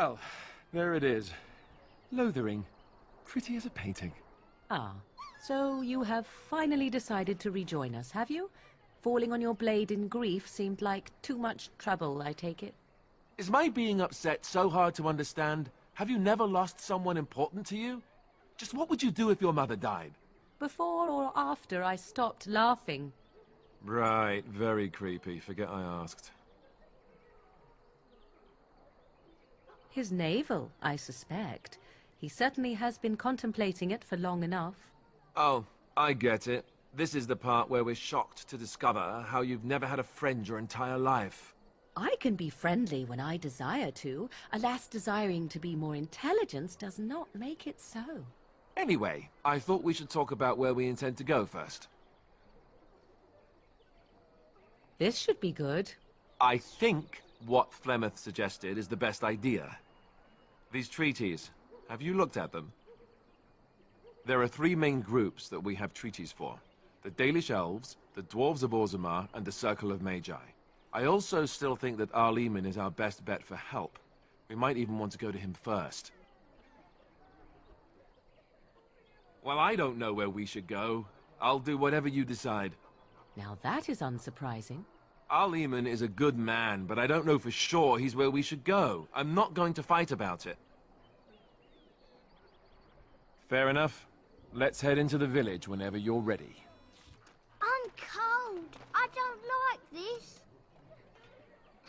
Well, there it is. Lothering. Pretty as a painting. Ah, so you have finally decided to rejoin us, have you? Falling on your blade in grief seemed like too much trouble, I take it. Is my being upset so hard to understand? Have you never lost someone important to you? Just what would you do if your mother died? Before or after I stopped laughing? Right, very creepy. Forget I asked. His navel, I suspect. He certainly has been contemplating it for long enough. Oh, I get it. This is the part where we're shocked to discover how you've never had a friend your entire life. I can be friendly when I desire to. Alas, desiring to be more intelligent does not make it so. Anyway, I thought we should talk about where we intend to go first. This should be good. I think what Flemeth suggested is the best idea. These treaties, have you looked at them? There are three main groups that we have treaties for. The Dalish Elves, the Dwarves of Orzammar, and the Circle of Magi. I also still think that Arleman is our best bet for help. We might even want to go to him first. Well, I don't know where we should go. I'll do whatever you decide. Now that is unsurprising. Arleman is a good man, but I don't know for sure he's where we should go. I'm not going to fight about it. Fair enough. Let's head into the village whenever you're ready. I'm cold. I don't like this.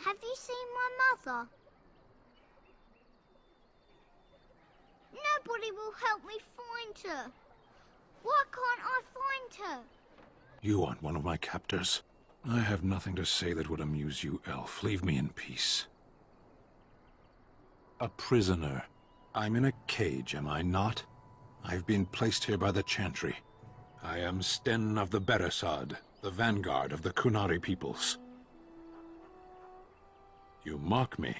Have you seen my mother? Nobody will help me find her. Why can't I find her? You aren't one of my captors. I have nothing to say that would amuse you, elf. Leave me in peace. A prisoner. I'm in a cage, am I not? I've been placed here by the Chantry. I am Sten of the Beresad, the vanguard of the Kunari peoples. You mock me,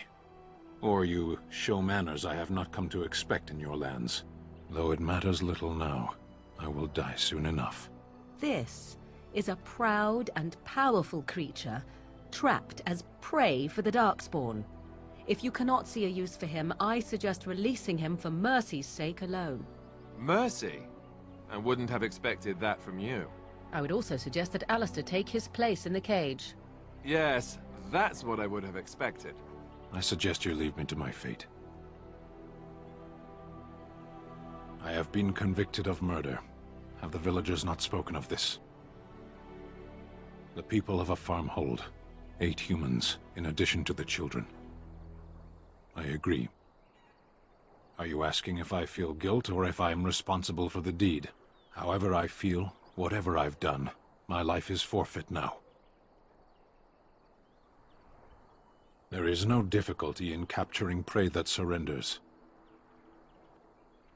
or you show manners I have not come to expect in your lands. Though it matters little now, I will die soon enough. This is a proud and powerful creature, trapped as prey for the Darkspawn. If you cannot see a use for him, I suggest releasing him for mercy's sake alone. Mercy? I wouldn't have expected that from you. I would also suggest that Alistair take his place in the cage. Yes, that's what I would have expected. I suggest you leave me to my fate. I have been convicted of murder. Have the villagers not spoken of this? The people of a farm hold 8 humans, in addition to the children. I agree. Are you asking if I feel guilt or if I am responsible for the deed? However I feel, whatever I've done, my life is forfeit now. There is no difficulty in capturing prey that surrenders.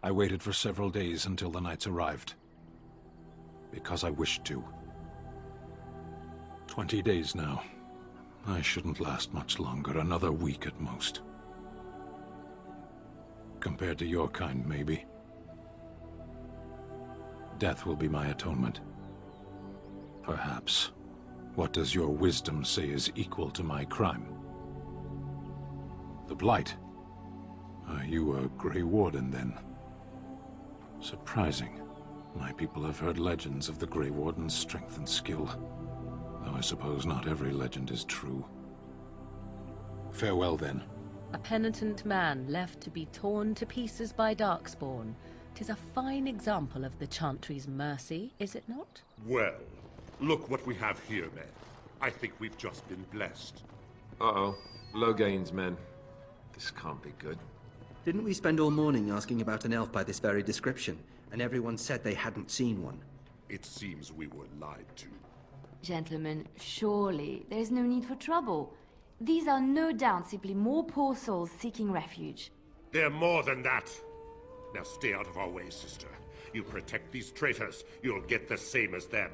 I waited for several days until the knights arrived. Because I wished to. 20 days now. I shouldn't last much longer, another week at most. Compared to your kind, maybe. Death will be my atonement. Perhaps. What does your wisdom say is equal to my crime? The Blight. Are you a Grey Warden, then? Surprising. My people have heard legends of the Grey Warden's strength and skill. Though I suppose not every legend is true. Farewell, then. A penitent man left to be torn to pieces by Darkspawn. 'Tis a fine example of the Chantry's mercy, is it not? Well, look what we have here, men. I think we've just been blessed. Uh-oh. Logain's men. This can't be good. Didn't we spend all morning asking about an elf by this very description, and everyone said they hadn't seen one? It seems we were lied to. Gentlemen, surely there is no need for trouble. These are no doubt simply more poor souls seeking refuge. They're more than that. Now stay out of our way, sister. You protect these traitors, you'll get the same as them.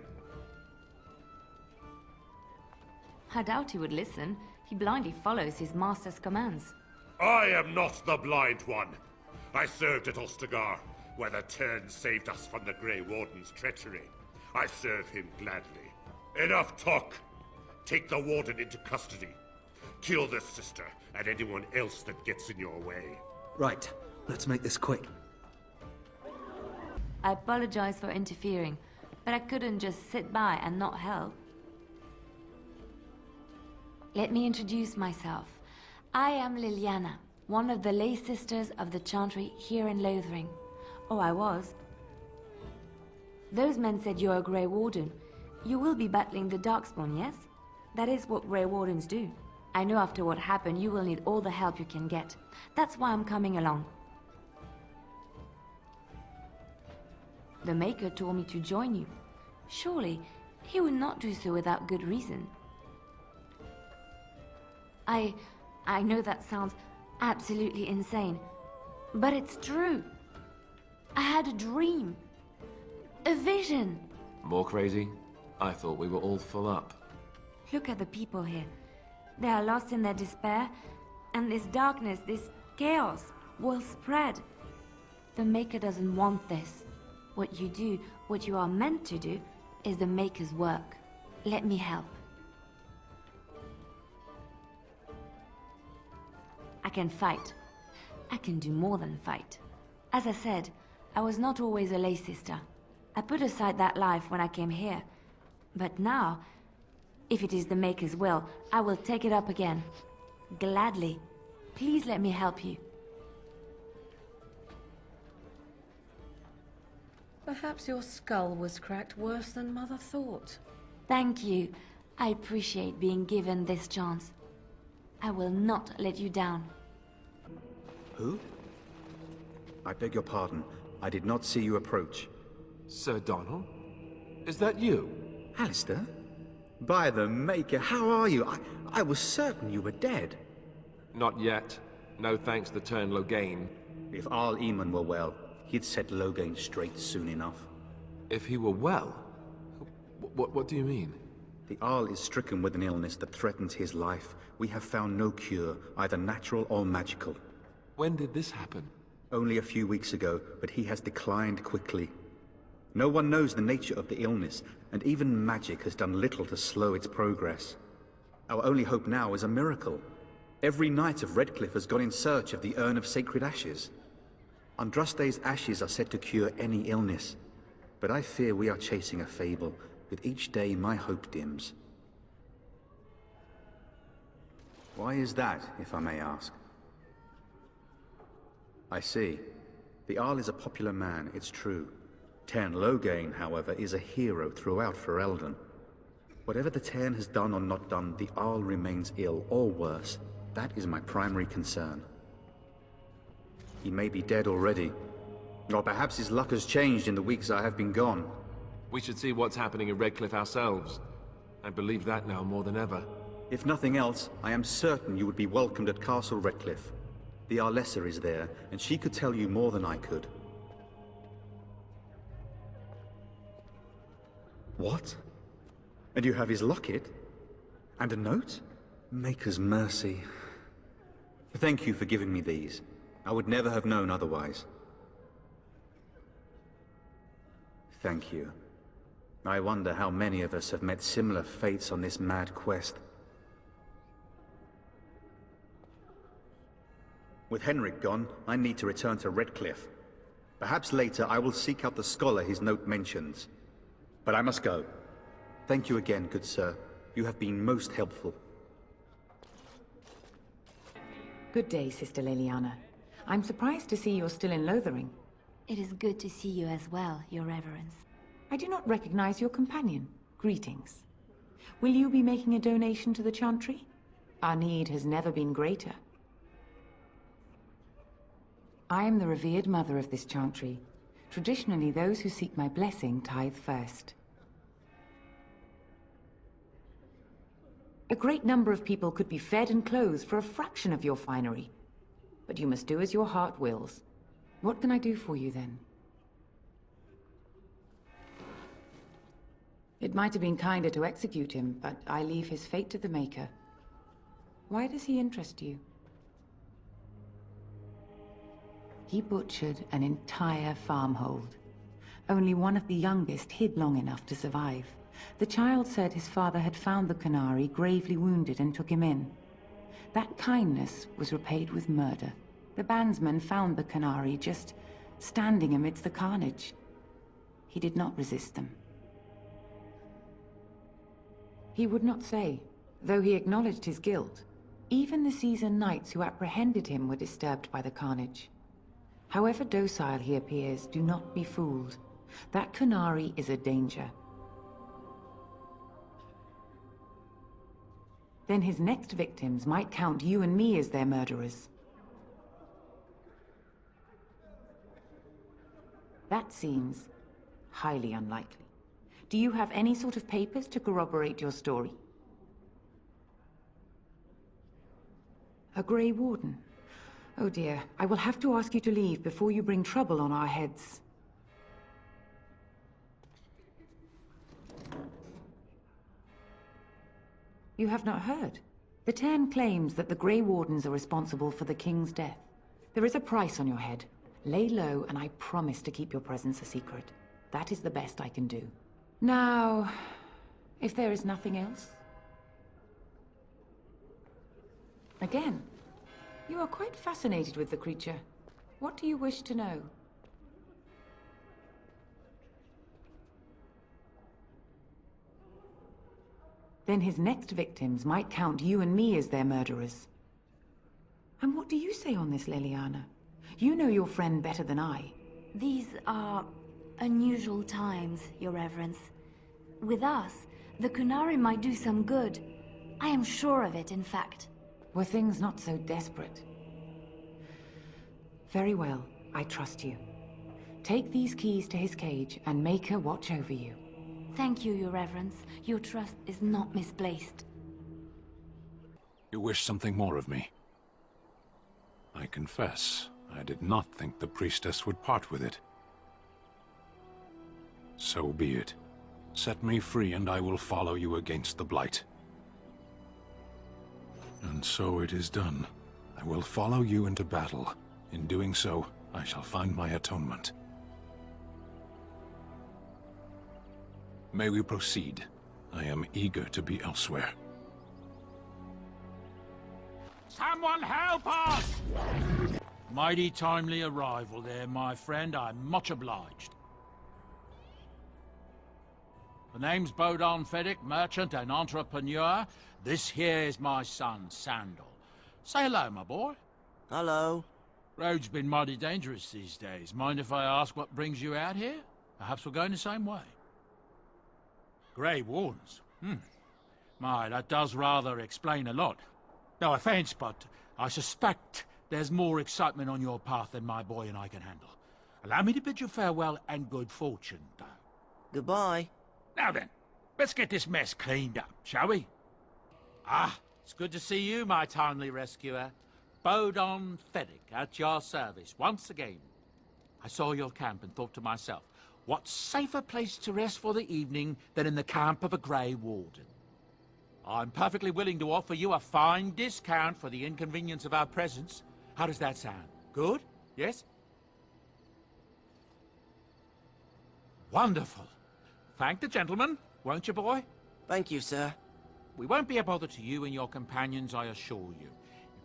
I doubt he would listen. He blindly follows his master's commands. I am not the blind one. I served at Ostagar, where the Tern saved us from the Grey Warden's treachery. I serve him gladly. Enough talk! Take the Warden into custody. Kill this sister, and anyone else that gets in your way. Right. Let's make this quick. I apologize for interfering, but I couldn't just sit by and not help. Let me introduce myself. I am Liliana, one of the lay sisters of the Chantry here in Lothering. Oh, I was. Those men said you're a Grey Warden. You will be battling the Darkspawn, yes? That is what Grey Wardens do. I know after what happened, you will need all the help you can get. That's why I'm coming along. The Maker told me to join you. Surely, he would not do so without good reason. I know that sounds absolutely insane, but it's true. I had a dream. A vision. More crazy? I thought we were all full up. Look at the people here. They are lost in their despair, and this darkness, this chaos, will spread. The Maker doesn't want this. What you do, what you are meant to do, is the Maker's work. Let me help. I can fight. I can do more than fight. As I said, I was not always a lay sister. I put aside that life when I came here. But now, if it is the Maker's will, I will take it up again. Gladly. Please let me help you. Perhaps your skull was cracked worse than Mother thought. Thank you. I appreciate being given this chance. I will not let you down. Who? I beg your pardon. I did not see you approach. Sir Donald? Is that you? Alistair? By the Maker, how are you? I was certain you were dead. Not yet. No thanks to Turn Logain. If Arl Eamon were well, he'd set Logain straight soon enough. If he were well? What do you mean? The Arl is stricken with an illness that threatens his life. We have found no cure, either natural or magical. When did this happen? Only a few weeks ago, but he has declined quickly. No one knows the nature of the illness, and even magic has done little to slow its progress. Our only hope now is a miracle. Every knight of Redcliffe has gone in search of the Urn of Sacred Ashes. Andraste's ashes are said to cure any illness, but I fear we are chasing a fable. With each day, my hope dims. Why is that, if I may ask? I see. The Arl is a popular man, it's true. Tern Logain, however, is a hero throughout Ferelden. Whatever the Tern has done or not done, the Arl remains ill, or worse. That is my primary concern. He may be dead already. Or perhaps his luck has changed in the weeks I have been gone. We should see what's happening in Redcliffe ourselves. I believe that now more than ever. If nothing else, I am certain you would be welcomed at Castle Redcliffe. The Arlessa is there, and she could tell you more than I could. What? And you have his locket? And a note? Maker's mercy. Thank you for giving me these. I would never have known otherwise. Thank you. I wonder how many of us have met similar fates on this mad quest. With Henrik gone, I need to return to Redcliffe. Perhaps later I will seek out the scholar his note mentions. But I must go. Thank you again, good sir. You have been most helpful. Good day, Sister Liliana. I'm surprised to see you're still in Lothering. It is good to see you as well, Your Reverence. I do not recognize your companion. Greetings. Will you be making a donation to the Chantry? Our need has never been greater. I am the revered mother of this Chantry. Traditionally, those who seek my blessing tithe first. A great number of people could be fed and clothed for a fraction of your finery. But you must do as your heart wills. What can I do for you, then? It might have been kinder to execute him, but I leave his fate to the Maker. Why does he interest you? He butchered an entire farmhold. Only one of the youngest hid long enough to survive. The child said his father had found the Canary gravely wounded and took him in. That kindness was repaid with murder. The bandsman found the Canary just standing amidst the carnage. He did not resist them. He would not say, though he acknowledged his guilt. Even the seasoned knights who apprehended him were disturbed by the carnage. However docile he appears, do not be fooled. That Canary is a danger. Then his next victims might count you and me as their murderers. That seems highly unlikely. Do you have any sort of papers to corroborate your story? A Grey Warden? Oh dear, I will have to ask you to leave before you bring trouble on our heads. You have not heard. The Cairn claims that the Grey Wardens are responsible for the King's death. There is a price on your head. Lay low, and I promise to keep your presence a secret. That is the best I can do. Now, if there is nothing else... Again, you are quite fascinated with the creature. What do you wish to know? Then his next victims might count you and me as their murderers. And what do you say on this, Leliana? You know your friend better than I. These are unusual times, Your Reverence. With us, the Kunari might do some good. I am sure of it, in fact. Were things not so desperate? Very well, I trust you. Take these keys to his cage and make her watch over you. Thank you, Your Reverence. Your trust is not misplaced. You wish something more of me? I confess, I did not think the priestess would part with it. So be it. Set me free and I will follow you against the Blight. And so it is done. I will follow you into battle. In doing so, I shall find my atonement. May we proceed? I am eager to be elsewhere. Someone help us! Mighty timely arrival there, my friend. I'm much obliged. The name's Bodon Fedek, merchant and entrepreneur. This here is my son, Sandal. Say hello, my boy. Hello. Road's been mighty dangerous these days. Mind if I ask what brings you out here? Perhaps we're going the same way. Grey Wardens? My, that does rather explain a lot. No offense, but I suspect there's more excitement on your path than my boy and I can handle. Allow me to bid you farewell and good fortune, though. Goodbye. Now then, let's get this mess cleaned up, shall we? Ah, it's good to see you, my timely rescuer. Bodon Fedek, at your service, once again. I saw your camp and thought to myself, what safer place to rest for the evening than in the camp of a Grey Warden? I'm perfectly willing to offer you a fine discount for the inconvenience of our presence. How does that sound? Good? Yes? Wonderful. Thank the gentleman, won't you, boy? Thank you, sir. We won't be a bother to you and your companions, I assure you.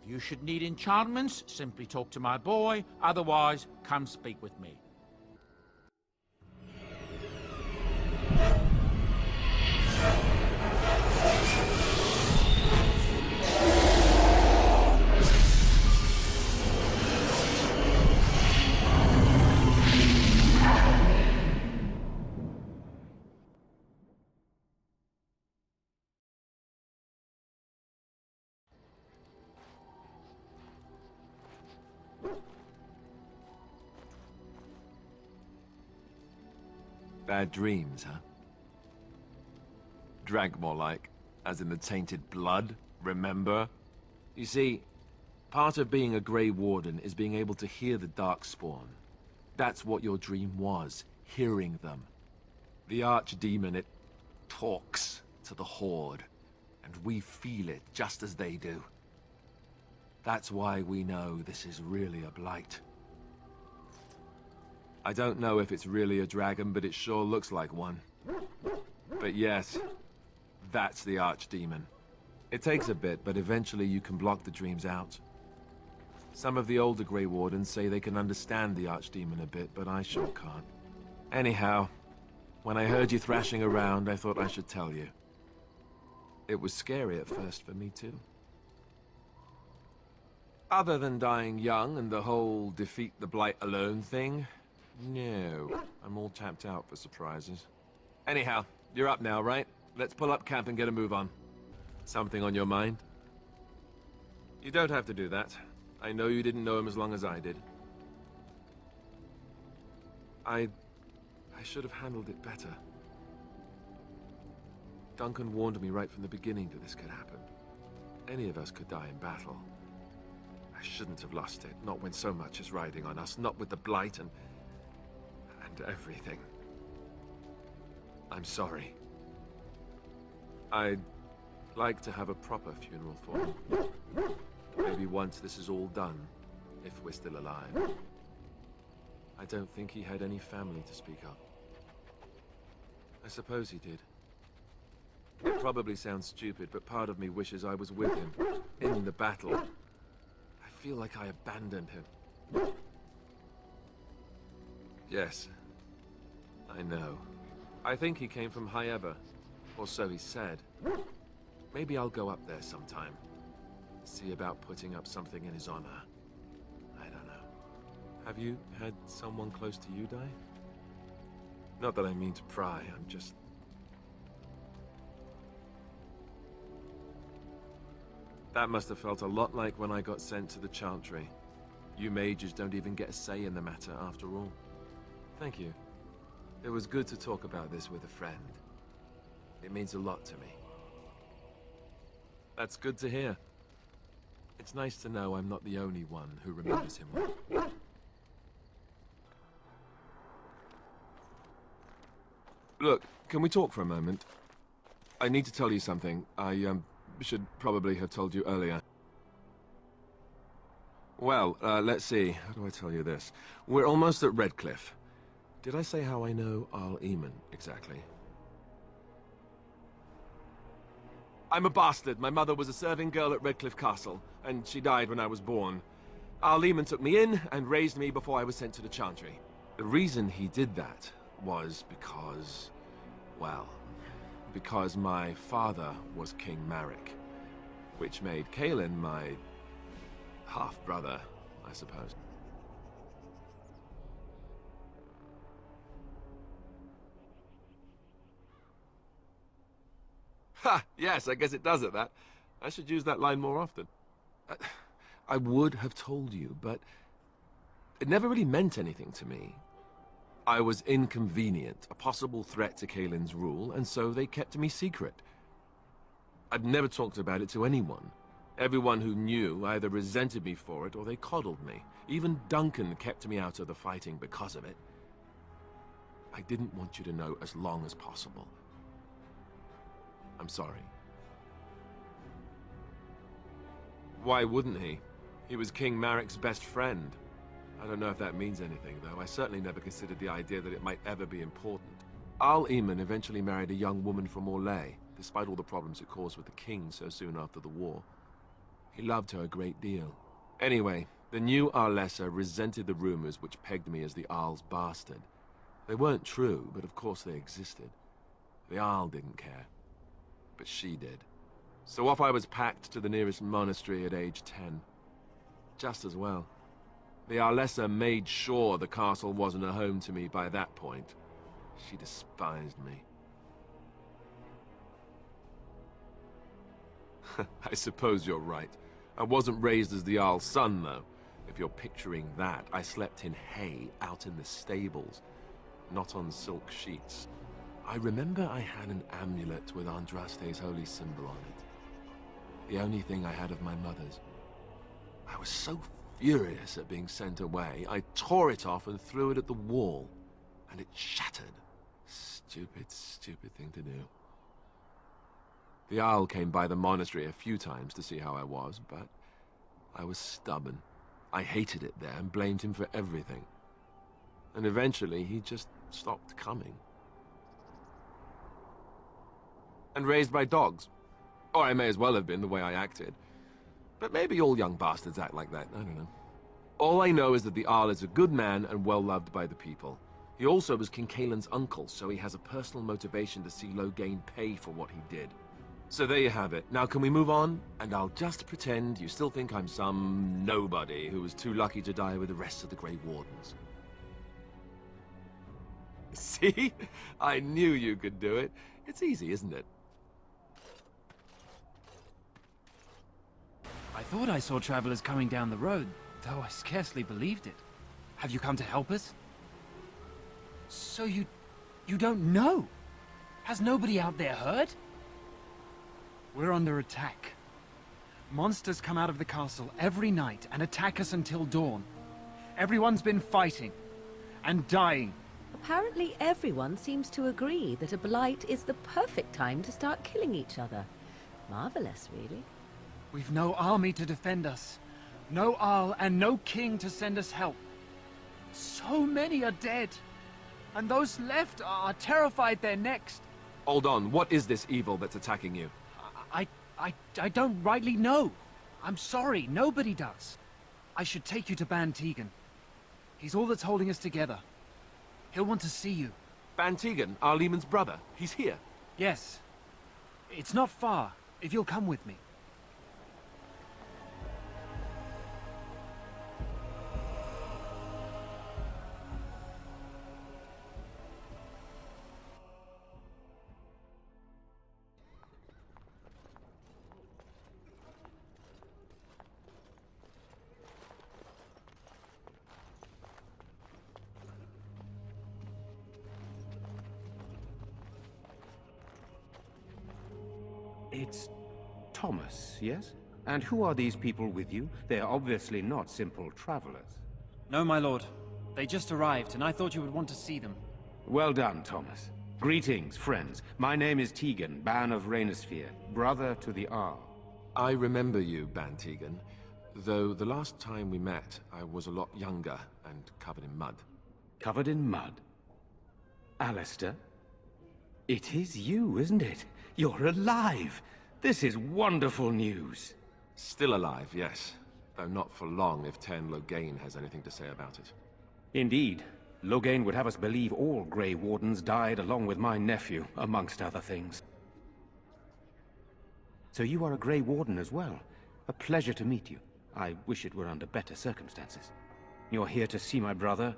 If you should need enchantments, simply talk to my boy. Otherwise, come speak with me. Bad dreams, huh? Drank more like, as in the tainted blood, remember? You see, part of being a Grey Warden is being able to hear the Darkspawn. That's what your dream was, hearing them. The Archdemon, it talks to the Horde, and we feel it just as they do. That's why we know this is really a blight. I don't know if it's really a dragon, but it sure looks like one. But yes, that's the Archdemon. It takes a bit, but eventually you can block the dreams out. Some of the older Grey Wardens say they can understand the Archdemon a bit, but I sure can't. Anyhow, when I heard you thrashing around, I thought I should tell you. It was scary at first for me, too. Other than dying young and the whole defeat the Blight alone thing, no, I'm all tapped out for surprises. Anyhow, you're up now, right? Let's pull up camp and get a move on. Something on your mind? You don't have to do that. I know you didn't know him as long as I did. I should have handled it better. Duncan warned me right from the beginning that this could happen. Any of us could die in battle. I shouldn't have lost it, not when so much is riding on us, not with the Blight and everything. I'm sorry. I'd like to have a proper funeral for him. Maybe once this is all done, if we're still alive. I don't think he had any family to speak of. I suppose he did. It probably sounds stupid, but part of me wishes I was with him, in the battle. I feel like I abandoned him. Yes, I know. I think he came from High Ever, or so he said. Maybe I'll go up there sometime. See about putting up something in his honor. I don't know. Have you had someone close to you die? Not that I mean to pry, I'm just... That must have felt a lot like when I got sent to the Chantry. You mages don't even get a say in the matter after all. Thank you. It was good to talk about this with a friend. It means a lot to me. That's good to hear. It's nice to know I'm not the only one who remembers him well. Look, can we talk for a moment? I need to tell you something. I, should probably have told you earlier. Well, let's see. How do I tell you this? We're almost at Redcliffe. Did I say how I know Arl Eamon exactly? I'm a bastard. My mother was a serving girl at Redcliffe Castle, and she died when I was born. Arl Eamon took me in and raised me before I was sent to the Chantry. The reason he did that was because... well... because my father was King Marek, which made Kaelin my half-brother, I suppose. Ha! Yes, I guess it does at that. I should use that line more often. I would have told you, but it never really meant anything to me. I was inconvenient, a possible threat to Kaelin's rule, and so they kept me secret. I'd never talked about it to anyone. Everyone who knew either resented me for it or they coddled me. Even Duncan kept me out of the fighting because of it. I didn't want you to know as long as possible. I'm sorry. Why wouldn't he? He was King Marek's best friend. I don't know if that means anything, though. I certainly never considered the idea that it might ever be important. Arl Eamon eventually married a young woman from Orlais, despite all the problems it caused with the king so soon after the war. He loved her a great deal. Anyway, the new Arlessa resented the rumors which pegged me as the Arl's bastard. They weren't true, but of course they existed. The Arl didn't care. But she did. So off I was packed to the nearest monastery at age 10. Just as well. The Arlessa made sure the castle wasn't a home to me by that point. She despised me. I suppose you're right. I wasn't raised as the Arl's son, though. If you're picturing that, I slept in hay out in the stables, not on silk sheets. I remember I had an amulet with Andraste's holy symbol on it. The only thing I had of my mother's. I was so furious at being sent away, I tore it off and threw it at the wall, and it shattered. Stupid, stupid thing to do. The Arl came by the monastery a few times to see how I was, but I was stubborn. I hated it there and blamed him for everything. And eventually, he just stopped coming. And raised by dogs. Or I may as well have been the way I acted. But maybe all young bastards act like that, I don't know. All I know is that the Arl is a good man and well-loved by the people. He also was King Kaelin's uncle, so he has a personal motivation to see Loghain pay for what he did. So there you have it. Now can we move on? And I'll just pretend you still think I'm some nobody who was too lucky to die with the rest of the Grey Wardens. See? I knew you could do it. It's easy, isn't it? I thought I saw travelers coming down the road, though I scarcely believed it. Have you come to help us? So you don't know? Has nobody out there heard? We're under attack. Monsters come out of the castle every night and attack us until dawn. Everyone's been fighting and dying. Apparently everyone seems to agree that a blight is the perfect time to start killing each other. Marvelous, really. We've no army to defend us. No Arl and no king to send us help. So many are dead. And those left are terrified they're next. Hold on, what is this evil that's attacking you? I don't rightly know. I'm sorry, nobody does. I should take you to Ban Tegan. He's all that's holding us together. He'll want to see you. Ban Tegan, Arlemon's brother. He's here. Yes. It's not far, if you'll come with me. It's Thomas, yes? And who are these people with you? They're obviously not simple travelers. No, my lord. They just arrived, and I thought you would want to see them. Well done, Thomas. Greetings, friends. My name is Tegan, Ban of Rainersphere, brother to the Arl. I remember you, Ban Tegan. Though the last time we met, I was a lot younger and covered in mud. Covered in mud? Alistair? It is you, isn't it? You're alive! This is wonderful news. Still alive, yes. Though not for long if Tern Loghain has anything to say about it. Indeed. Loghain would have us believe all Grey Wardens died along with my nephew, amongst other things. So you are a Grey Warden as well. A pleasure to meet you. I wish it were under better circumstances. You're here to see my brother.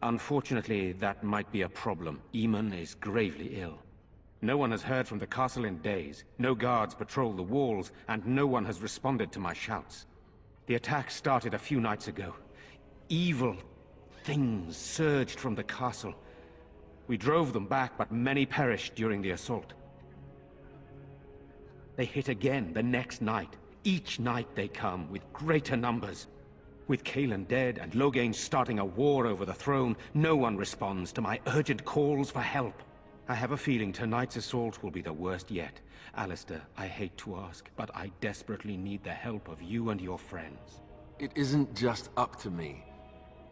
Unfortunately, that might be a problem. Eamon is gravely ill. No one has heard from the castle in days. No guards patrol the walls, and no one has responded to my shouts. The attack started a few nights ago. Evil things surged from the castle. We drove them back, but many perished during the assault. They hit again the next night. Each night they come, with greater numbers. With Kaelin dead and Loghain starting a war over the throne, no one responds to my urgent calls for help. I have a feeling tonight's assault will be the worst yet. Alistair, I hate to ask, but I desperately need the help of you and your friends. It isn't just up to me.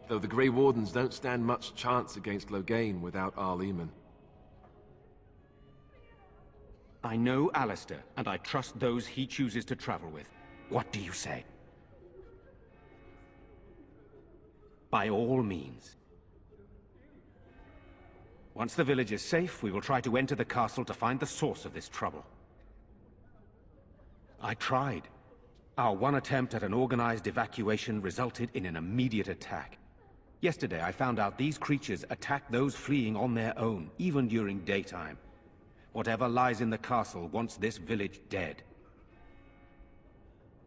Though the Grey Wardens don't stand much chance against Loghain without Arleman. I know Alistair, and I trust those he chooses to travel with. What do you say? By all means. Once the village is safe, we will try to enter the castle to find the source of this trouble. I tried. Our one attempt at an organized evacuation resulted in an immediate attack. Yesterday, I found out these creatures attack those fleeing on their own, even during daytime. Whatever lies in the castle wants this village dead.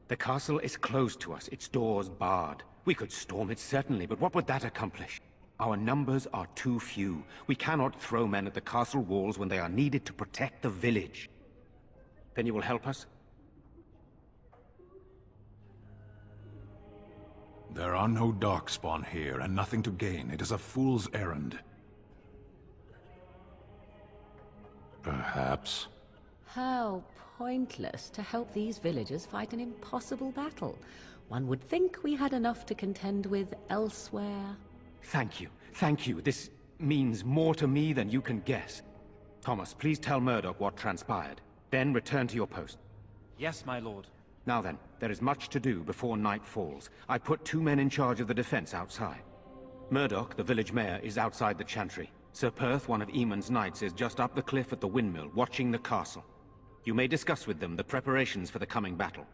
The castle is closed to us, its doors barred. We could storm it certainly, but what would that accomplish? Our numbers are too few. We cannot throw men at the castle walls when they are needed to protect the village. Then you will help us? There are no Darkspawn here, and nothing to gain. It is a fool's errand. Perhaps. How pointless to help these villagers fight an impossible battle. One would think we had enough to contend with elsewhere. Thank you. Thank you. This means more to me than you can guess. Thomas, please tell Murdoch what transpired. Then return to your post. Yes, my lord. Now then, there is much to do before night falls. I put 2 men in charge of the defense outside. Murdoch, the village mayor, is outside the chantry. Sir Perth, one of Eamon's knights, is just up the cliff at the windmill, watching the castle. You may discuss with them the preparations for the coming battle.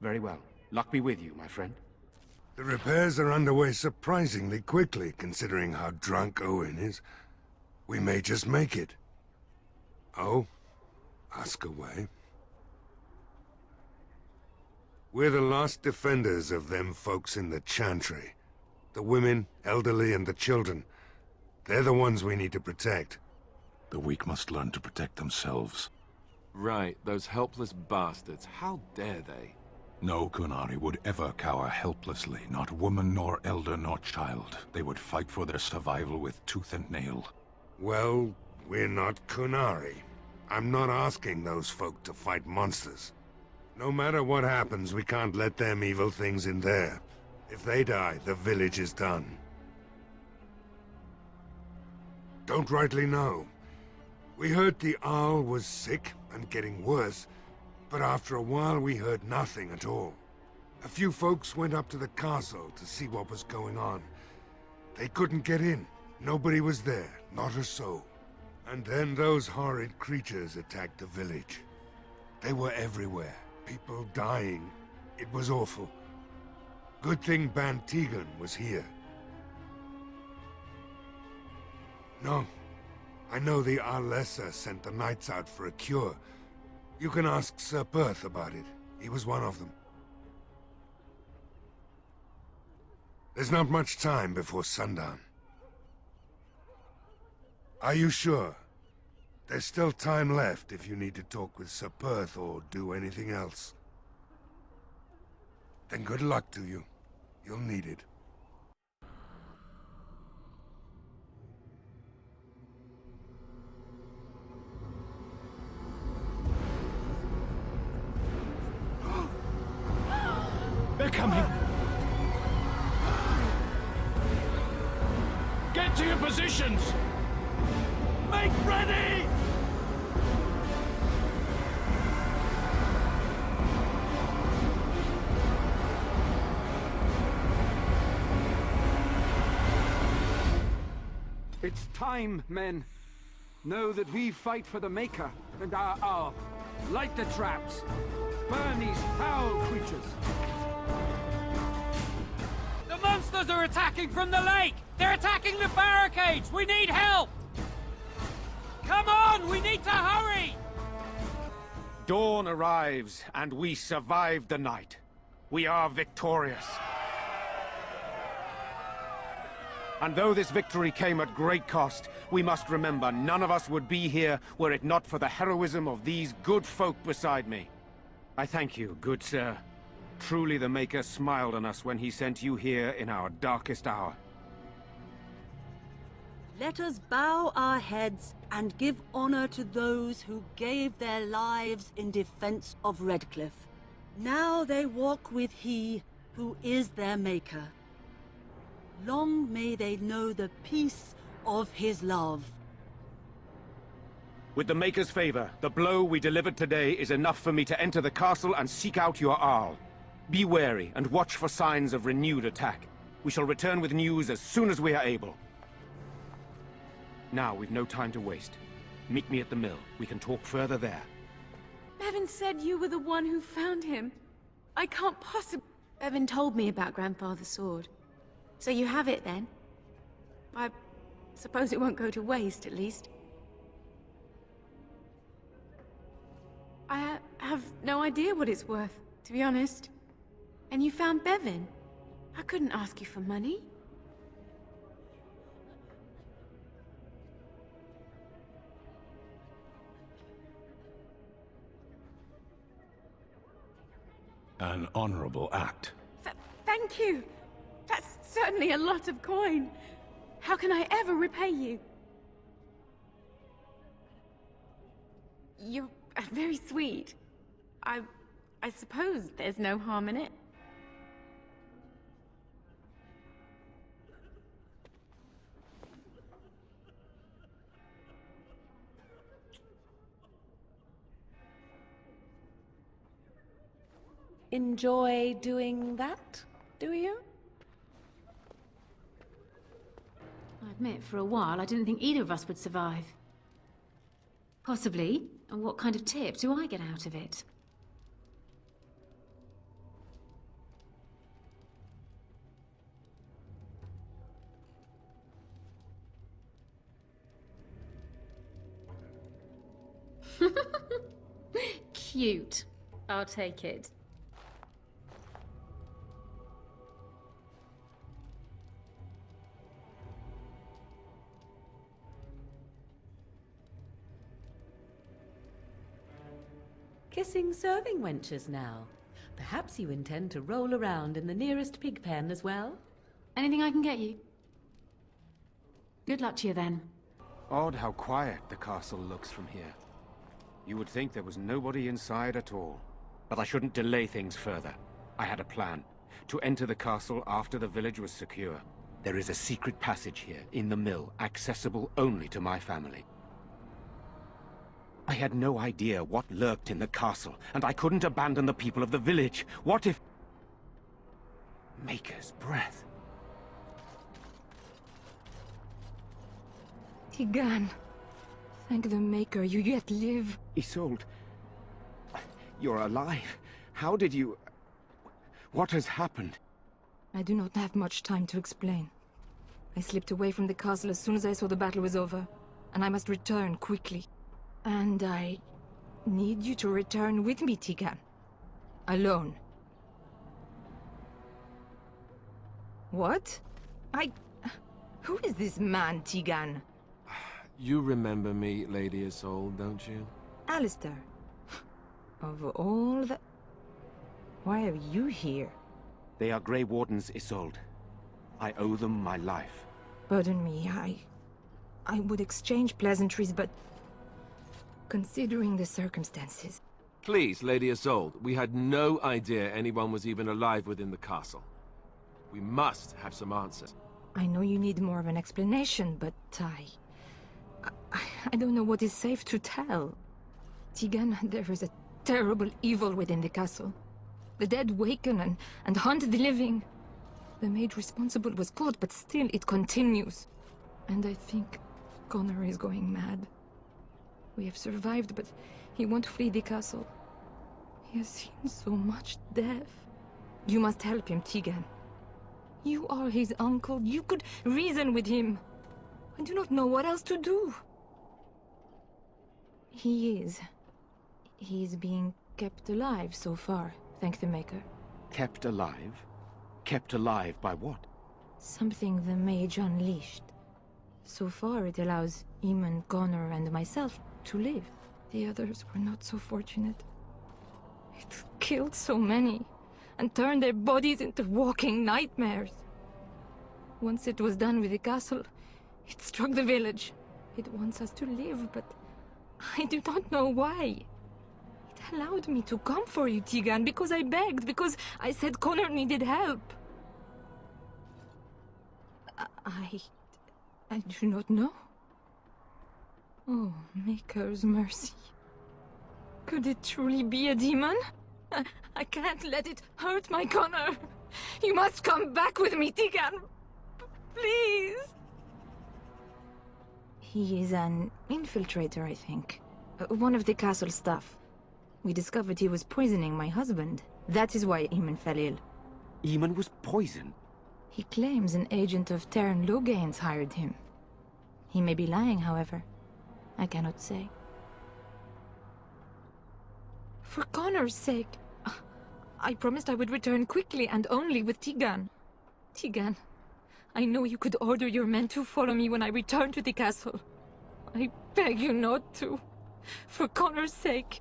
Very well. Luck be with you, my friend. The repairs are underway surprisingly quickly, considering how drunk Owen is. We may just make it. Oh? Ask away. We're the last defenders of them folks in the chantry. The women, elderly, and the children. They're the ones we need to protect. The weak must learn to protect themselves. Right, those helpless bastards. How dare they? No Kunari would ever cower helplessly, not woman nor elder nor child. They would fight for their survival with tooth and nail. Well, we're not Kunari. I'm not asking those folk to fight monsters. No matter what happens, we can't let them evil things in there. If they die, the village is done. Don't rightly know. We heard the Arl was sick and getting worse, but after a while we heard nothing at all. A few folks went up to the castle to see what was going on. They couldn't get in. Nobody was there, not a soul. And then those horrid creatures attacked the village. They were everywhere. People dying. It was awful. Good thing Ban Tegan was here. No. I know the Arlessa sent the knights out for a cure. You can ask Sir Perth about it. He was one of them. There's not much time before sundown. Are you sure? There's still time left if you need to talk with Sir Perth or do anything else. Then good luck to you. You'll need it. They're coming! Get to your positions! Make ready! It's time, men. Know that we fight for the Maker and our hour. Light the traps. Burn these foul creatures. The monsters are attacking from the lake! They're attacking the barricades! We need help! Come on! We need to hurry! Dawn arrives, and we survived the night. We are victorious. And though this victory came at great cost, we must remember none of us would be here were it not for the heroism of these good folk beside me. I thank you, good sir. Truly the Maker smiled on us when he sent you here in our darkest hour. Let us bow our heads and give honor to those who gave their lives in defense of Redcliffe. Now they walk with he who is their Maker. Long may they know the peace of his love. With the Maker's favor, the blow we delivered today is enough for me to enter the castle and seek out your Arl. Be wary and watch for signs of renewed attack. We shall return with news as soon as we are able. Now, we've no time to waste. Meet me at the mill. We can talk further there. Bevan said you were the one who found him. I can't possibly... Bevan told me about Grandfather's sword. So you have it then? I suppose it won't go to waste, at least. I have no idea what it's worth, to be honest. And you found Bevan? I couldn't ask you for money. An honorable act. Thank you! That's certainly a lot of coin. How can I ever repay you? You're very sweet. I suppose there's no harm in it. enjoy doing that, do you? I admit, for a while, I didn't think either of us would survive. Possibly. And what kind of tip do I get out of it? Cute. I'll take it. Kissing serving wenches now. Perhaps you intend to roll around in the nearest pig pen as well? Anything I can get you? Good luck to you then. Odd how quiet the castle looks from here. You would think there was nobody inside at all. But I shouldn't delay things further. I had a plan. To enter the castle after the village was secure. There is a secret passage here, in the mill, accessible only to my family. I had no idea what lurked in the castle, and I couldn't abandon the people of the village. What if... Maker's breath. Tigan. Thank the Maker, you yet live. Isolde. You're alive. How did you... What has happened? I do not have much time to explain. I slipped away from the castle as soon as I saw the battle was over, and I must return quickly. And I need you to return with me, Tigan. Alone. What? Who is this man, Tigan? You remember me, Lady Isolde, don't you? Alistair. Of all the... Why are you here? They are Grey Wardens, Isolde. I owe them my life. Pardon me, I would exchange pleasantries, but... Considering the circumstances... Please, Lady Isolde, we had no idea anyone was even alive within the castle. We must have some answers. I know you need more of an explanation, but I don't know what is safe to tell. Tigan, there is a terrible evil within the castle. The dead waken and hunt the living. The maid responsible was caught, but still it continues. And I think Connor is going mad. We have survived, but he won't flee the castle. He has seen so much death. You must help him, Tigan. You are his uncle. You could reason with him. I do not know what else to do. He is. He is being kept alive so far, thank the Maker. Kept alive? Kept alive by what? Something the mage unleashed. So far it allows Eamon, Connor, and myself to live. The others were not so fortunate. It killed so many, and turned their bodies into walking nightmares. Once it was done with the castle, it struck the village. It wants us to live, but I do not know why. It allowed me to come for you, Tigan, because I begged, because I said Connor needed help. I do not know. Oh, Maker's mercy. Could it truly be a demon? I can't let it hurt my Connor. You must come back with me, Tigan. Please. He is an infiltrator, I think. One of the castle staff. We discovered he was poisoning my husband. That is why Eamon fell ill. Eamon was poisoned? He claims an agent of Terran Logain's hired him. He may be lying, however. I cannot say. For Connor's sake, I promised I would return quickly and only with Tigan. Tigan, I know you could order your men to follow me when I return to the castle. I beg you not to. For Connor's sake.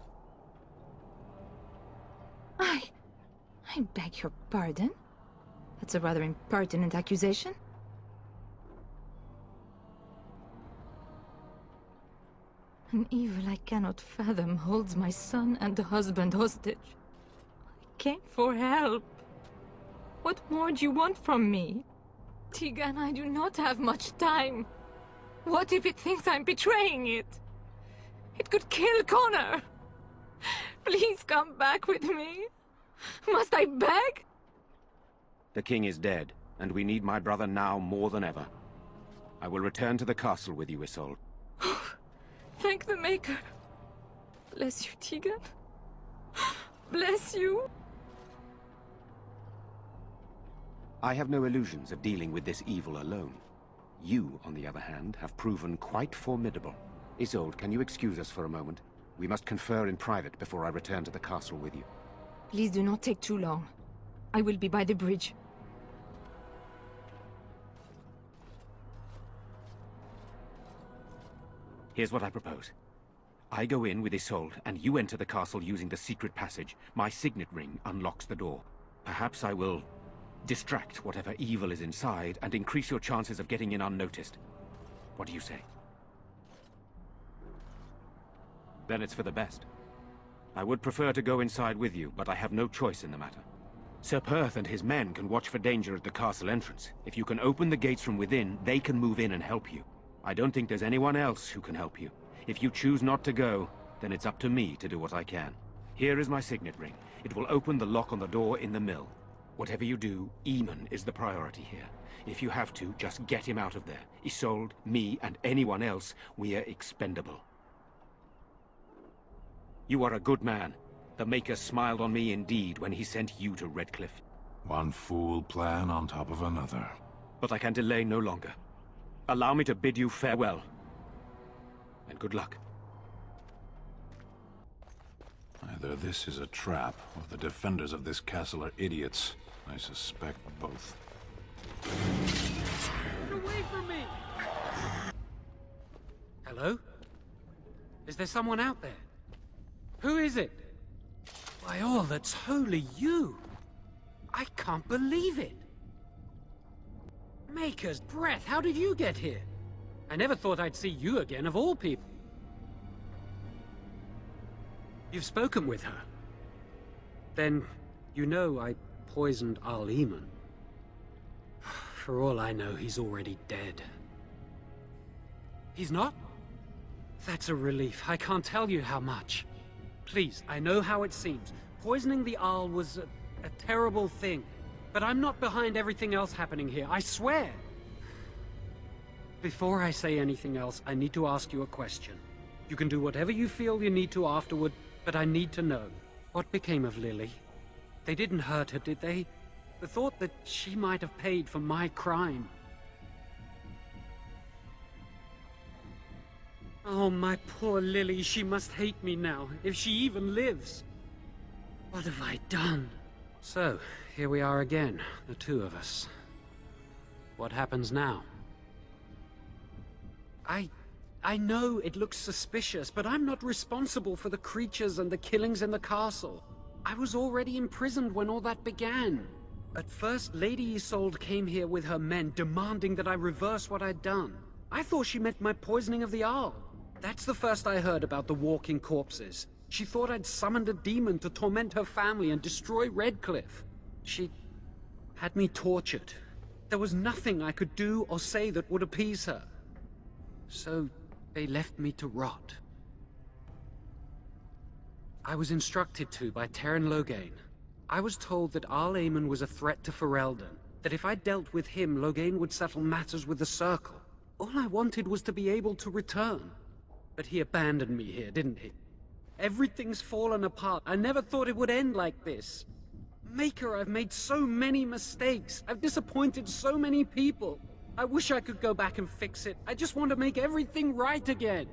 I beg your pardon? That's a rather impertinent accusation. An evil I cannot fathom holds my son and husband hostage. I came for help. What more do you want from me? Tigan, I do not have much time. What if it thinks I'm betraying it? It could kill Connor. Please come back with me. Must I beg? The king is dead, and we need my brother now more than ever. I will return to the castle with you, Isolde. Thank the Maker. Bless you, Tegan. Bless you. I have no illusions of dealing with this evil alone. You, on the other hand, have proven quite formidable. Isolde, can you excuse us for a moment? We must confer in private before I return to the castle with you. Please do not take too long. I will be by the bridge. Here's what I propose. I go in with Isolde, and you enter the castle using the secret passage. My signet ring unlocks the door. Perhaps I will distract whatever evil is inside and increase your chances of getting in unnoticed. What do you say? Then it's for the best. I would prefer to go inside with you, but I have no choice in the matter. Sir Perth and his men can watch for danger at the castle entrance. If you can open the gates from within, they can move in and help you. I don't think there's anyone else who can help you. If you choose not to go, then it's up to me to do what I can. Here is my signet ring. It will open the lock on the door in the mill. Whatever you do, Eamon is the priority here. If you have to, just get him out of there. Isolde, me, and anyone else, we are expendable. You are a good man. The Maker smiled on me indeed when he sent you to Redcliffe. One fool plan on top of another. But I can delay no longer. Allow me to bid you farewell. And good luck. Either this is a trap, or the defenders of this castle are idiots. I suspect both. Get away from me! Hello? Is there someone out there? Who is it? By all that's holy, you! I can't believe it! Maker's breath, how did you get here? I never thought I'd see you again, of all people. You've spoken with her. Then, you know I poisoned Al Eamon. For all I know, he's already dead. He's not? That's a relief. I can't tell you how much. Please, I know how it seems. Poisoning the Arl was a terrible thing. But I'm not behind everything else happening here, I swear. Before I say anything else, I need to ask you a question. You can do whatever you feel you need to afterward, but I need to know. What became of Lily? They didn't hurt her, did they? The thought that she might have paid for my crime. Oh, my poor Lily, she must hate me now, if she even lives. What have I done? So, here we are again, the two of us. What happens now? I know it looks suspicious, but I'm not responsible for the creatures and the killings in the castle. I was already imprisoned when all that began. At first, Lady Isolde came here with her men, demanding that I reverse what I'd done. I thought she meant my poisoning of the Arl. That's the first I heard about the walking corpses. She thought I'd summoned a demon to torment her family and destroy Redcliffe. She had me tortured. There was nothing I could do or say that would appease her. So, they left me to rot. I was instructed to by Teyrn Loghain. I was told that Arl Eamon was a threat to Ferelden, that if I dealt with him, Loghain would settle matters with the Circle. All I wanted was to be able to return. But he abandoned me here, didn't he? Everything's fallen apart. I never thought it would end like this. Maker, I've made so many mistakes. I've disappointed so many people. I wish I could go back and fix it. I just want to make everything right again.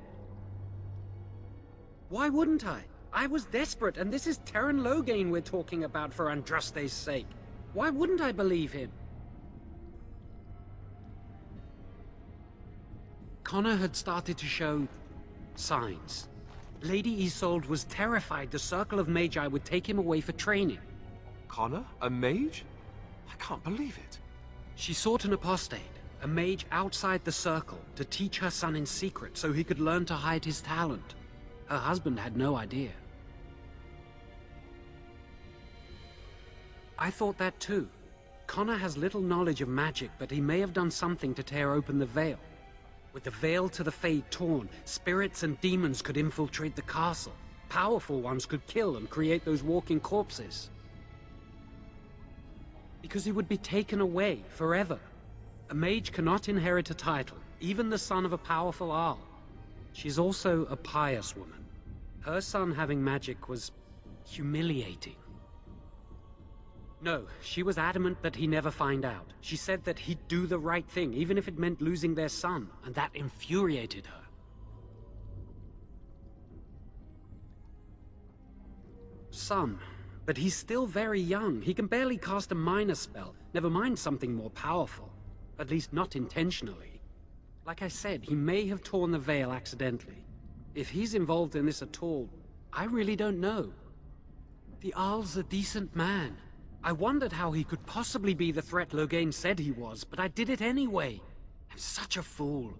Why wouldn't I? I was desperate, and this is Teyrn Loghain we're talking about for Andraste's sake. Why wouldn't I believe him? Connor had started to show signs. Lady Isolde was terrified the Circle of Magi would take him away for training. Connor? A mage? I can't believe it. She sought an apostate, a mage outside the Circle, to teach her son in secret so he could learn to hide his talent. Her husband had no idea. I thought that too. Connor has little knowledge of magic, but he may have done something to tear open the veil. With the veil to the Fade torn, spirits and demons could infiltrate the castle. Powerful ones could kill and create those walking corpses. Because he would be taken away forever. A mage cannot inherit a title, even the son of a powerful Arl. She's also a pious woman. Her son having magic was humiliating. No, she was adamant that he never find out. She said that he'd do the right thing, even if it meant losing their son, and that infuriated her. Some, but he's still very young. He can barely cast a minor spell, never mind something more powerful. At least not intentionally. Like I said, he may have torn the veil accidentally. If he's involved in this at all, I really don't know. The Arl's a decent man. I wondered how he could possibly be the threat Loghain said he was, but I did it anyway. I'm such a fool.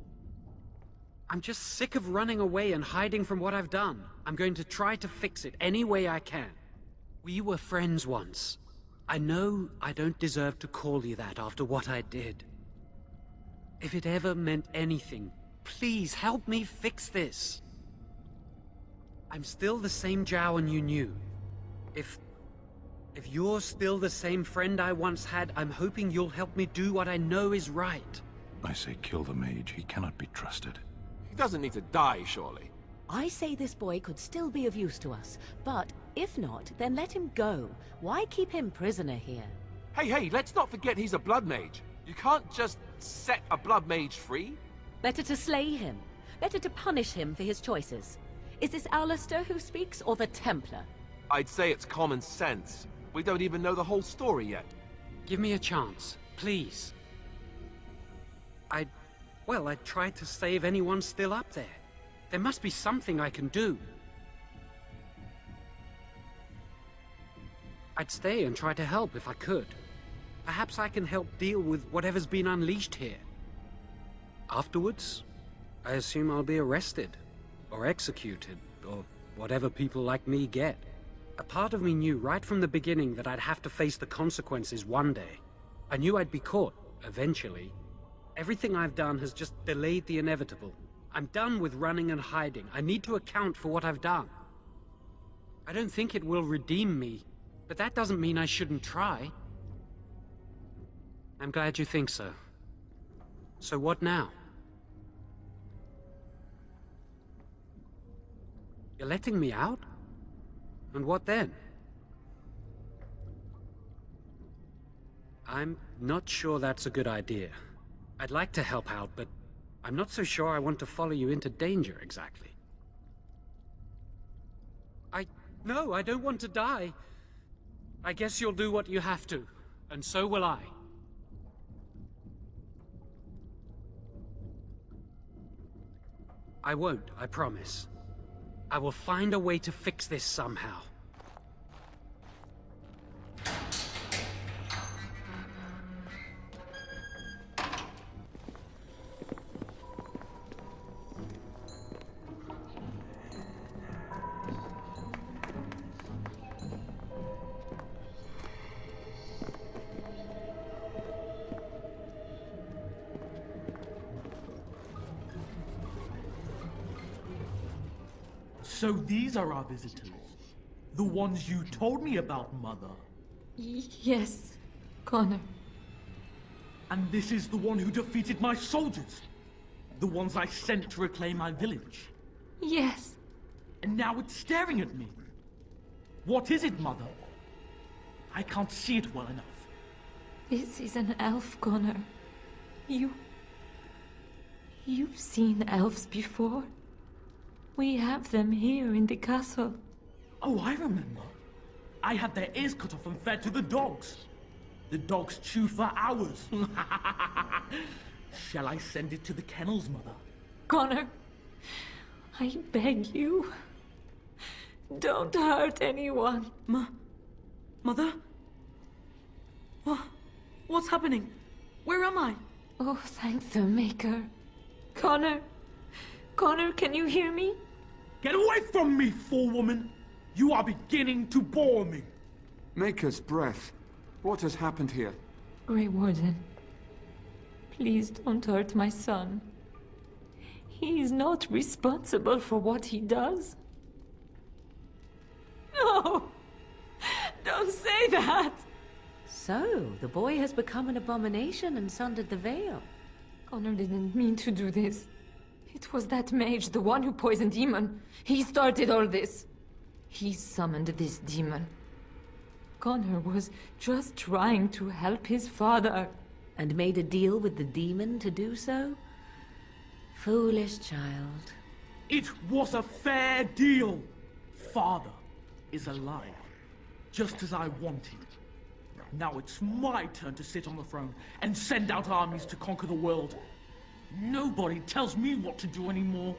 I'm just sick of running away and hiding from what I've done. I'm going to try to fix it any way I can. We were friends once. I know I don't deserve to call you that after what I did. If it ever meant anything, please help me fix this. I'm still the same Jowan you knew. If you're still the same friend I once had, I'm hoping you'll help me do what I know is right. I say kill the mage. He cannot be trusted. He doesn't need to die, surely. I say this boy could still be of use to us, but if not, then let him go. Why keep him prisoner here? Hey, let's not forget he's a blood mage. You can't just set a blood mage free. Better to slay him. Better to punish him for his choices. Is this Alistair who speaks, or the Templar? I'd say it's common sense. We don't even know the whole story yet. Give me a chance, please. I'd try to save anyone still up there. There must be something I can do. I'd stay and try to help if I could. Perhaps I can help deal with whatever's been unleashed here. Afterwards, I assume I'll be arrested, or executed, or whatever people like me get. A part of me knew right from the beginning that I'd have to face the consequences one day. I knew I'd be caught, eventually. Everything I've done has just delayed the inevitable. I'm done with running and hiding. I need to account for what I've done. I don't think it will redeem me, but that doesn't mean I shouldn't try. I'm glad you think so. So what now? You're letting me out? And what then? I'm not sure that's a good idea. I'd like to help out, but I'm not so sure I want to follow you into danger exactly. No, I don't want to die. I guess you'll do what you have to, and so will I. I won't, I promise. I will find a way to fix this somehow. So these are our visitors? The ones you told me about, Mother? Yes, Connor. And this is the one who defeated my soldiers? The ones I sent to reclaim my village? Yes. And now it's staring at me. What is it, Mother? I can't see it well enough. This is an elf, Connor. You've seen elves before? We have them here in the castle. Oh, I remember. I had their ears cut off and fed to the dogs. The dogs chew for hours. Shall I send it to the kennels, Mother? Connor, I beg you. Don't hurt anyone. Mother? What's happening? Where am I? Oh, thank the Maker. Connor, can you hear me? Get away from me, fool woman! You are beginning to bore me. Maker's breath. What has happened here? Grey Warden, please don't hurt my son. He is not responsible for what he does. No! Don't say that! So, the boy has become an abomination and sundered the veil. Connor didn't mean to do this. It was that mage, the one who poisoned Demon. He started all this. He summoned this demon. Connor was just trying to help his father. And made a deal with the demon to do so? Foolish child. It was a fair deal. Father is alive, just as I wanted. Now it's my turn to sit on the throne and send out armies to conquer the world. Nobody tells me what to do anymore.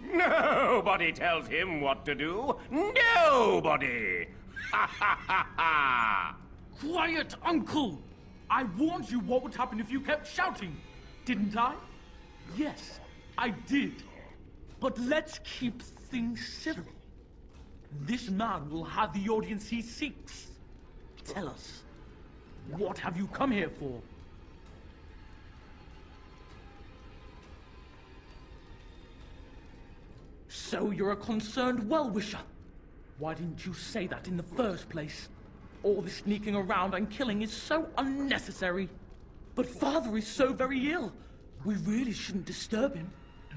Nobody tells him what to do. Nobody! Ha ha ha ha! Quiet, Uncle! I warned you what would happen if you kept shouting, didn't I? Yes, I did. But let's keep things civil. This man will have the audience he seeks. Tell us, what have you come here for? So you're a concerned well-wisher. Why didn't you say that in the first place? All this sneaking around and killing is so unnecessary. But Father is so very ill. We really shouldn't disturb him.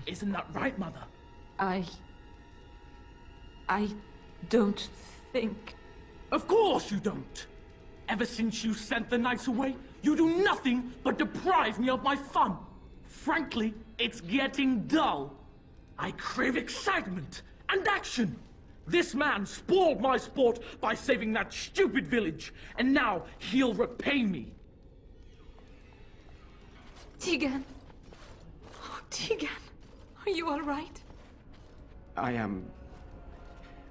Isn't that right, Mother? I don't think... Of course you don't! Ever since you sent the knights away, you do nothing but deprive me of my fun. Frankly, it's getting dull. I crave excitement and action. This man spoiled my sport by saving that stupid village, and now he'll repay me. Tegan. Oh, Tegan. Are you all right? I am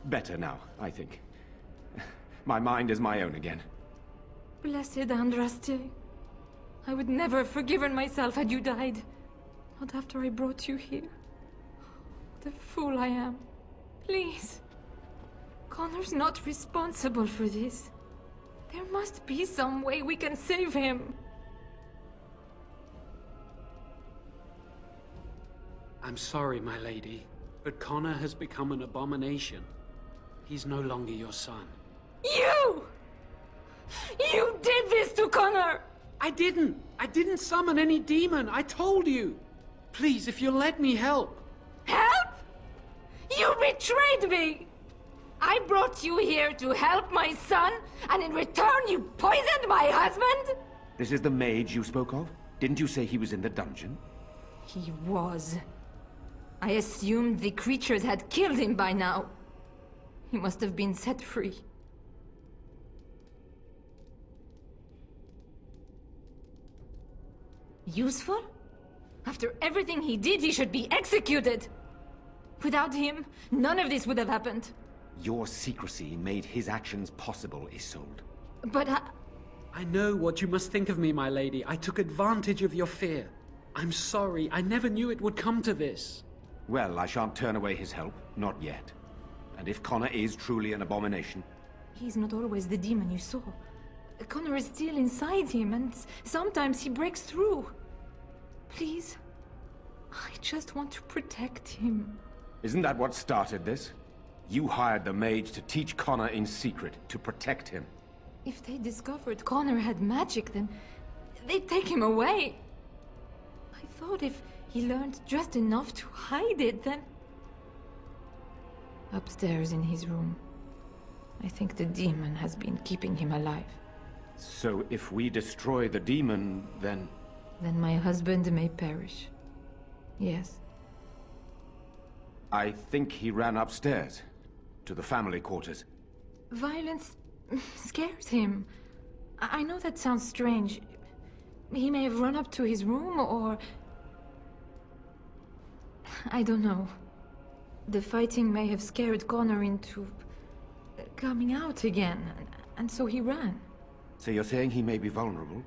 better now, I think. My mind is my own again. Blessed Andraste. I would never have forgiven myself had you died. Not after I brought you here. The fool I am. Please. Connor's not responsible for this. There must be some way we can save him. I'm sorry, my lady, but Connor has become an abomination. He's no longer your son. You! You did this to Connor! I didn't summon any demon. I told you. Please, if you'll let me help. Help? You betrayed me! I brought you here to help my son, and in return you poisoned my husband? This is the mage you spoke of? Didn't you say he was in the dungeon? He was. I assumed the creatures had killed him by now. He must have been set free. Useful? After everything he did, he should be executed! Without him, none of this would have happened. Your secrecy made his actions possible, Isolde. But I know what you must think of me, my lady. I took advantage of your fear. I'm sorry. I never knew it would come to this. Well, I shan't turn away his help. Not yet. And if Connor is truly an abomination... He's not always the demon you saw. Connor is still inside him, and sometimes he breaks through. Please. I just want to protect him. Isn't that what started this? You hired the mage to teach Connor in secret, to protect him. If they discovered Connor had magic, then they'd take him away. I thought if he learned just enough to hide it, then... Upstairs in his room. I think the demon has been keeping him alive. So if we destroy the demon, then... Then my husband may perish. Yes. I think he ran upstairs, to the family quarters. Violence scares him. I know that sounds strange. He may have run up to his room, or... I don't know. The fighting may have scared Connor into... coming out again, and so he ran. So you're saying he may be vulnerable?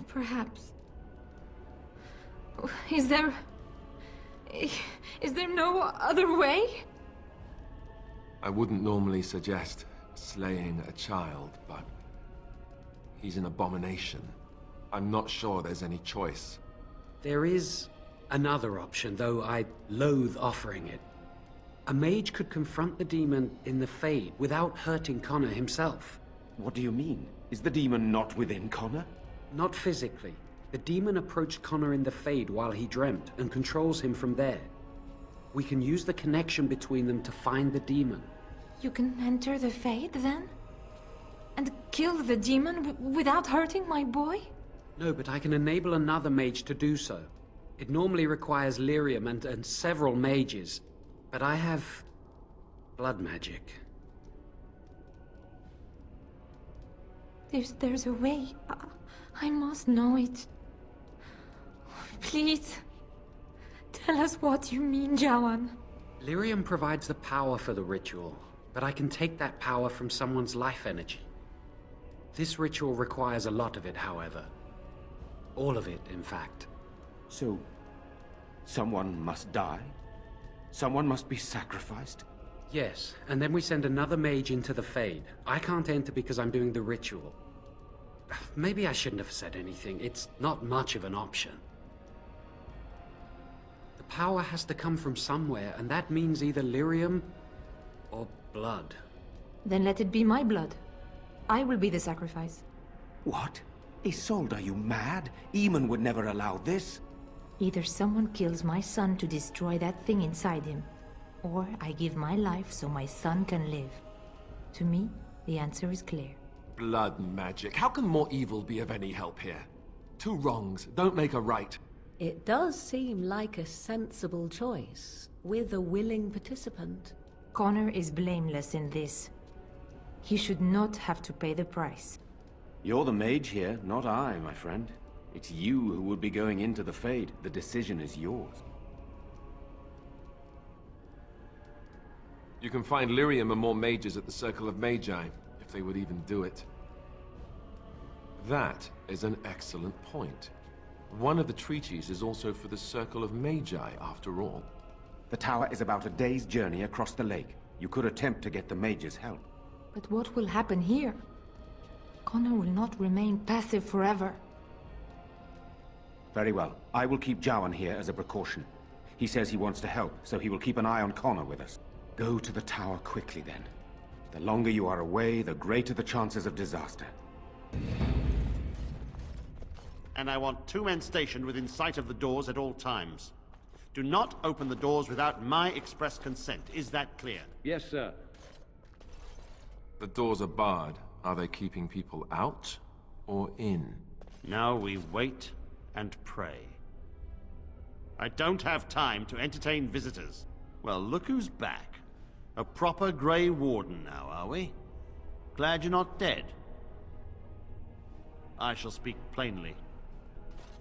Perhaps. Is there no other way? I wouldn't normally suggest slaying a child, but... he's an abomination. I'm not sure there's any choice. There is another option, though I loathe offering it. A mage could confront the demon in the Fade without hurting Connor himself. What do you mean? Is the demon not within Connor? Not physically. The demon approached Connor in the Fade while he dreamt, and controls him from there. We can use the connection between them to find the demon. You can enter the Fade, then? And kill the demon without hurting my boy? No, but I can enable another mage to do so. It normally requires lyrium and several mages. But I have... blood magic. There's a way. I must know it. Please. Tell us what you mean, Jawan. Lyrium provides the power for the ritual, but I can take that power from someone's life energy. This ritual requires a lot of it, however. All of it, in fact. So, someone must die? Someone must be sacrificed? Yes, and then we send another mage into the Fade. I can't enter because I'm doing the ritual. Maybe I shouldn't have said anything. It's not much of an option. The power has to come from somewhere, and that means either lyrium or blood. Then let it be my blood. I will be the sacrifice. What? Isolde, are you mad? Eamon would never allow this. Either someone kills my son to destroy that thing inside him, or I give my life so my son can live. To me, the answer is clear. Blood magic. How can more evil be of any help here? Two wrongs don't make a right. It does seem like a sensible choice, with a willing participant. Connor is blameless in this. He should not have to pay the price. You're the mage here, not I, my friend. It's you who would be going into the Fade. The decision is yours. You can find lyrium and more mages at the Circle of Magi, if they would even do it. That is an excellent point. One of the treaties is also for the Circle of Magi, after all. The tower is about a day's journey across the lake. You could attempt to get the mages' help. But what will happen here? Connor will not remain passive forever. Very well. I will keep Jawan here as a precaution. He says he wants to help, so he will keep an eye on Connor with us. Go to the tower quickly, then. The longer you are away, the greater the chances of disaster. And I want 2 men stationed within sight of the doors at all times. Do not open the doors without my express consent. Is that clear? Yes, sir. The doors are barred. Are they keeping people out or in? Now we wait and pray. I don't have time to entertain visitors. Well, look who's back. A proper Grey Warden now, are we? Glad you're not dead. I shall speak plainly.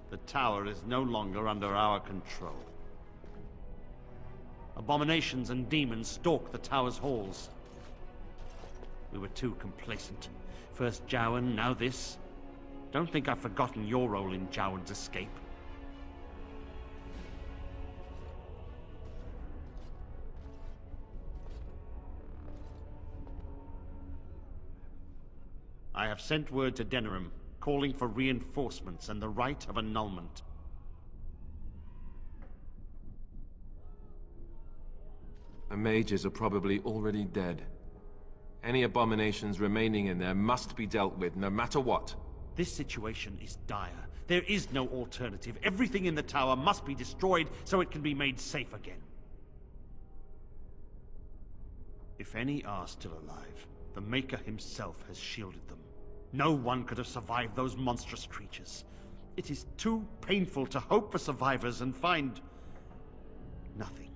The tower is no longer under our control. Abominations and demons stalk the tower's halls. We were too complacent. First Jawan, now this. Don't think I've forgotten your role in Jawan's escape. I have sent word to Denerim, calling for reinforcements and the right of annulment. The mages are probably already dead. Any abominations remaining in there must be dealt with, no matter what. This situation is dire. There is no alternative. Everything in the tower must be destroyed so it can be made safe again. If any are still alive, the Maker himself has shielded them. No one could have survived those monstrous creatures. It is too painful to hope for survivors and find... nothing.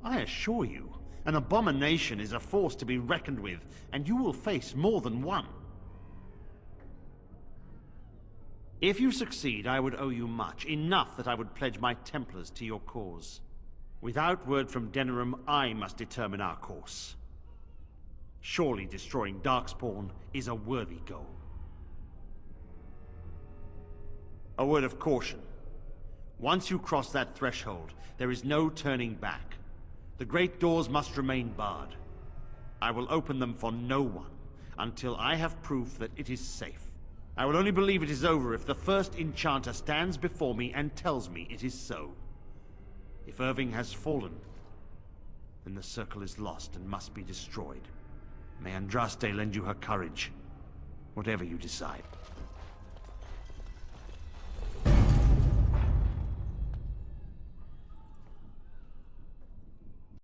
I assure you, an abomination is a force to be reckoned with, and you will face more than one. If you succeed, I would owe you much, enough that I would pledge my Templars to your cause. Without word from Denerim, I must determine our course. Surely destroying Darkspawn is a worthy goal. A word of caution. Once you cross that threshold, there is no turning back. The great doors must remain barred. I will open them for no one, until I have proof that it is safe. I will only believe it is over if the first enchanter stands before me and tells me it is so. If Irving has fallen, then the circle is lost and must be destroyed. May Andraste lend you her courage. Whatever you decide.